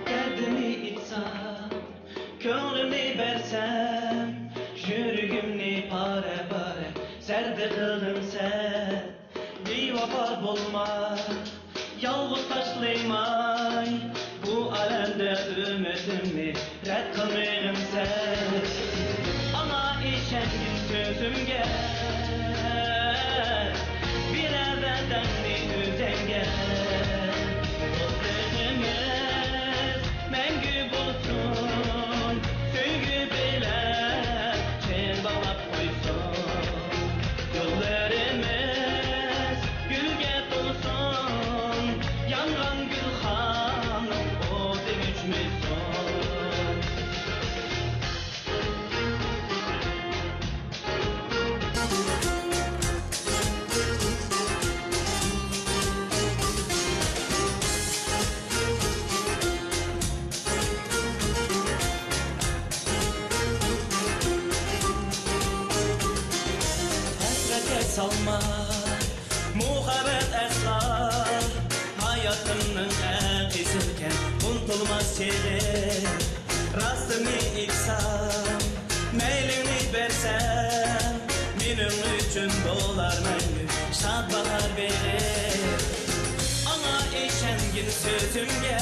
Derdimi içsem, könglimni bersem, yürügümni pare pare serde kıldın sen. Bevafo bulma, yalnız taşlaymay, bu alemde ümitimni red kılmayın sen. Ana işengin sözümge, bir evvelden mi üzenge. Dostlarımız mengü bulsun, söygü bile çel bağlap koysun. Yollarımız gülge dolsun, yangan gülhan o dönüşmüşsün. Salma, muhabbet esrar, hayatımın ertesirken unutulmaz şeyler. Rastını içsem, meylini versem, benim için dolar menü şad bahar verir. Ana eşengin sözümge,